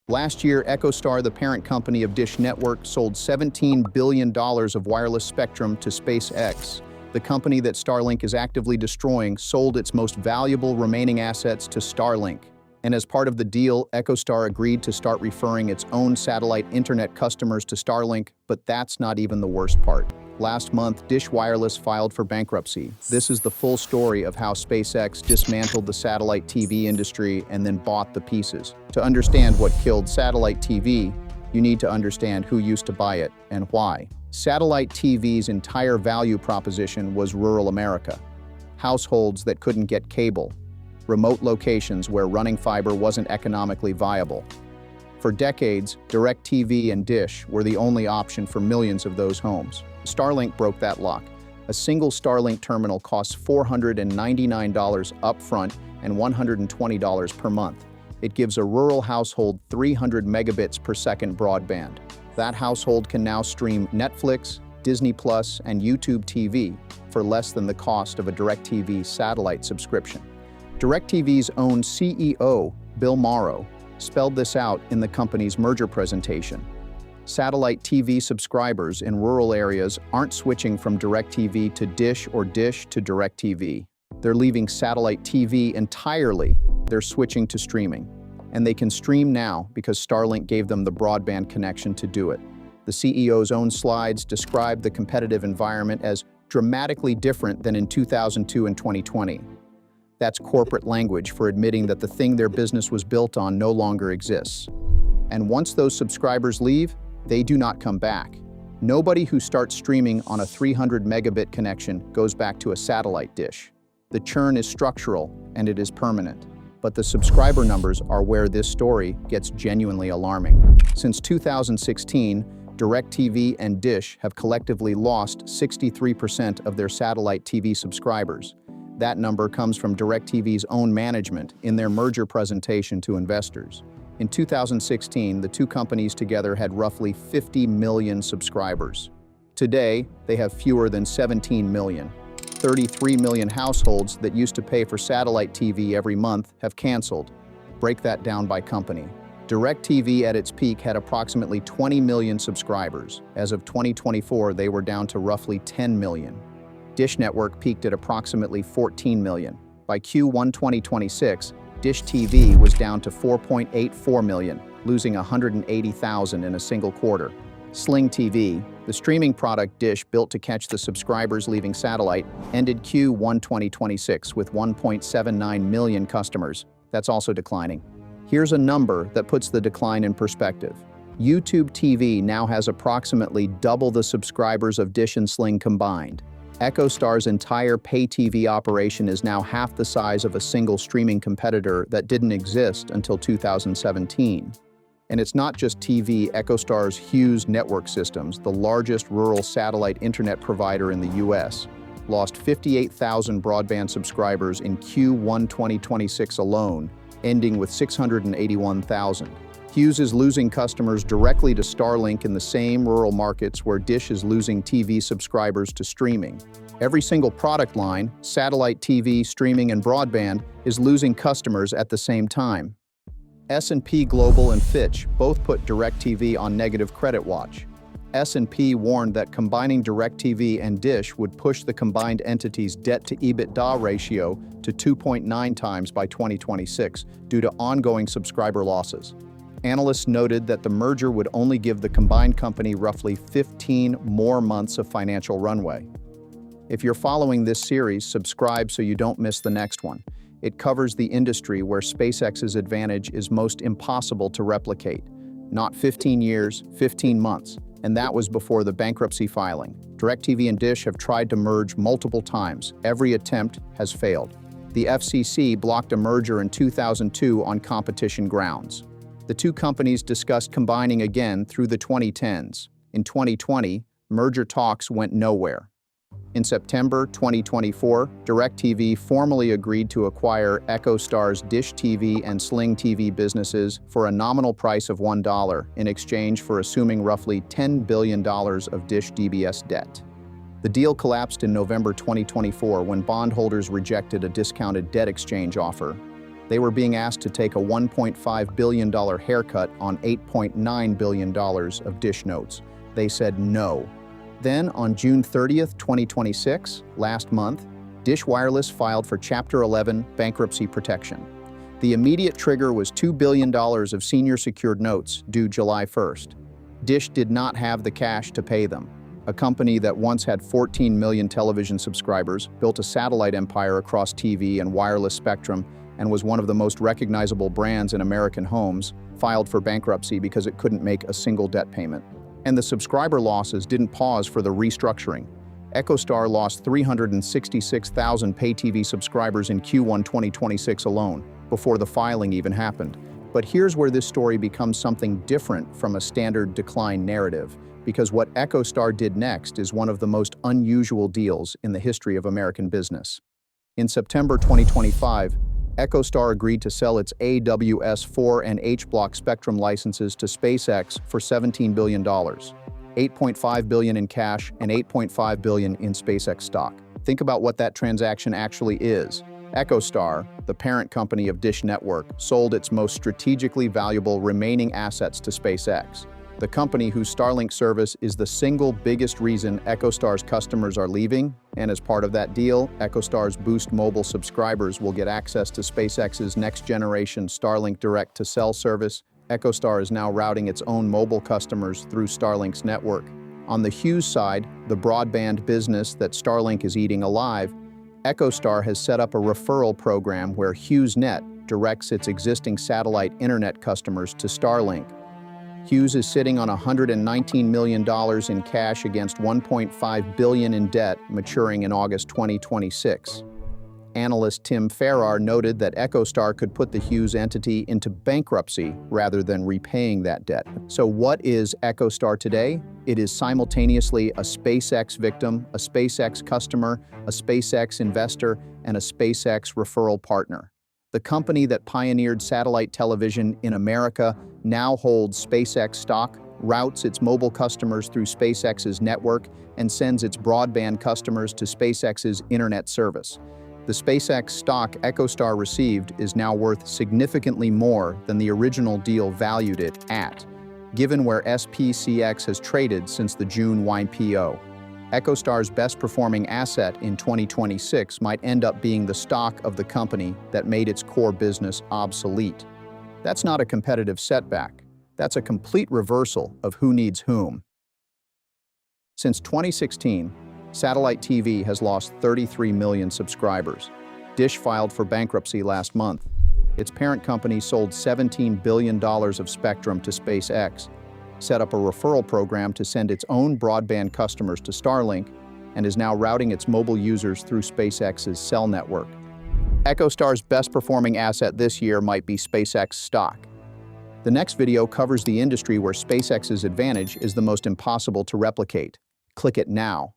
Last year, EchoStar, the parent company of Dish Network, sold $17 billion of wireless spectrum to SpaceX. The company that Starlink is actively destroying sold its most valuable remaining assets to Starlink. And as part of the deal, EchoStar agreed to start referring its own satellite internet customers to Starlink, but that's not even the worst part. Last month, Dish Wireless filed for bankruptcy. This is the full story of how SpaceX dismantled the satellite TV industry and then bought the pieces. To understand what killed satellite TV, you need to understand who used to buy it and why. Satellite TV's entire value proposition was rural America. Households that couldn't get cable. Remote locations where running fiber wasn't economically viable. For decades, DirecTV and Dish were the only option for millions of those homes. Starlink broke that lock. A single Starlink terminal costs $499 upfront and $120 per month. It gives a rural household 300 megabits per second broadband. That household can now stream Netflix, Disney Plus, and YouTube TV for less than the cost of a DirecTV satellite subscription. DirecTV's own CEO, Bill Morrow, spelled this out in the company's merger presentation. Satellite TV subscribers in rural areas aren't switching from DirecTV to Dish or Dish to DirecTV. They're leaving satellite TV entirely. They're switching to streaming. And they can stream now because Starlink gave them the broadband connection to do it. The CEO's own slides described the competitive environment as dramatically different than in 2002 and 2020. That's corporate language for admitting that the thing their business was built on no longer exists. And once those subscribers leave, they do not come back. Nobody who starts streaming on a 300 megabit connection goes back to a satellite dish. The churn is structural and it is permanent. But the subscriber numbers are where this story gets genuinely alarming. Since 2016, DirecTV and Dish have collectively lost 63% of their satellite TV subscribers. That number comes from DirecTV's own management in their merger presentation to investors. In 2016, the two companies together had roughly 50 million subscribers. Today, they have fewer than 17 million. 33 million households that used to pay for satellite TV every month have canceled. Break that down by company. DirecTV at its peak had approximately 20 million subscribers. As of 2024, they were down to roughly 10 million. Dish Network peaked at approximately 14 million. By Q1 2026, Dish TV was down to 4.84 million, losing 180,000 in a single quarter. Sling TV, the streaming product Dish built to catch the subscribers leaving satellite, ended Q1 2026 with 1.79 million customers. That's also declining. Here's a number that puts the decline in perspective. YouTube TV now has approximately double the subscribers of Dish and Sling combined. EchoStar's entire pay TV operation is now half the size of a single streaming competitor that didn't exist until 2017. And it's not just TV. EchoStar's Hughes Network Systems, the largest rural satellite internet provider in the US, lost 58,000 broadband subscribers in Q1 2026 alone, ending with 681,000. Hughes is losing customers directly to Starlink in the same rural markets where Dish is losing TV subscribers to streaming. Every single product line, satellite TV, streaming, and broadband, is losing customers at the same time. S&P Global and Fitch both put DirecTV on negative credit watch. S&P warned that combining DirecTV and Dish would push the combined entity's debt-to-EBITDA ratio to 2.9 times by 2026 due to ongoing subscriber losses. Analysts noted that the merger would only give the combined company roughly 15 more months of financial runway. If you're following this series, subscribe so you don't miss the next one. It covers the industry where SpaceX's advantage is most impossible to replicate. Not 15 years, 15 months. And that was before the bankruptcy filing. DirecTV and Dish have tried to merge multiple times. Every attempt has failed. The FCC blocked a merger in 2002 on competition grounds. The two companies discussed combining again through the 2010s. In 2020, merger talks went nowhere. In September 2024, DirecTV formally agreed to acquire EchoStar's Dish TV and Sling TV businesses for a nominal price of $1 in exchange for assuming roughly $10 billion of Dish DBS debt. The deal collapsed in November 2024 when bondholders rejected a discounted debt exchange offer. They were being asked to take a $1.5 billion haircut on $8.9 billion of Dish notes. They said no. Then, on June 30th, 2026, last month, Dish Wireless filed for Chapter 11 bankruptcy protection. The immediate trigger was $2 billion of senior secured notes due July 1st. Dish did not have the cash to pay them. A company that once had 14 million television subscribers, built a satellite empire across TV and wireless spectrum, and was one of the most recognizable brands in American homes, filed for bankruptcy because it couldn't make a single debt payment. And the subscriber losses didn't pause for the restructuring. EchoStar lost 366,000 pay TV subscribers in Q1 2026 alone, before the filing even happened. But here's where this story becomes something different from a standard decline narrative, because what EchoStar did next is one of the most unusual deals in the history of American business. In September 2025, EchoStar agreed to sell its AWS-4 and H-Block spectrum licenses to SpaceX for $17 billion, $8.5 billion in cash and $8.5 billion in SpaceX stock. Think about what that transaction actually is. EchoStar, the parent company of Dish Network, sold its most strategically valuable remaining assets to SpaceX, the company whose Starlink service is the single biggest reason EchoStar's customers are leaving, and as part of that deal, EchoStar's Boost mobile subscribers will get access to SpaceX's next-generation Starlink direct-to-cell service. EchoStar is now routing its own mobile customers through Starlink's network. On the Hughes side, the broadband business that Starlink is eating alive, EchoStar has set up a referral program where HughesNet directs its existing satellite internet customers to Starlink. Hughes is sitting on $119 million in cash against $1.5 billion in debt maturing in August 2026. Analyst Tim Farrar noted that EchoStar could put the Hughes entity into bankruptcy rather than repaying that debt. So what is EchoStar today? It is simultaneously a SpaceX victim, a SpaceX customer, a SpaceX investor, and a SpaceX referral partner. The company that pioneered satellite television in America now holds SpaceX stock, routes its mobile customers through SpaceX's network, and sends its broadband customers to SpaceX's internet service. The SpaceX stock EchoStar received is now worth significantly more than the original deal valued it at, given where SPCX has traded since the June YPO. EchoStar's best-performing asset in 2026 might end up being the stock of the company that made its core business obsolete. That's not a competitive setback. That's a complete reversal of who needs whom. Since 2016, satellite TV has lost 33 million subscribers. Dish filed for bankruptcy last month. Its parent company sold $17 billion of spectrum to SpaceX, set up a referral program to send its own broadband customers to Starlink, and is now routing its mobile users through SpaceX's cell network. EchoStar's best-performing asset this year might be SpaceX stock. The next video covers the industry where SpaceX's advantage is the most impossible to replicate. Click it now.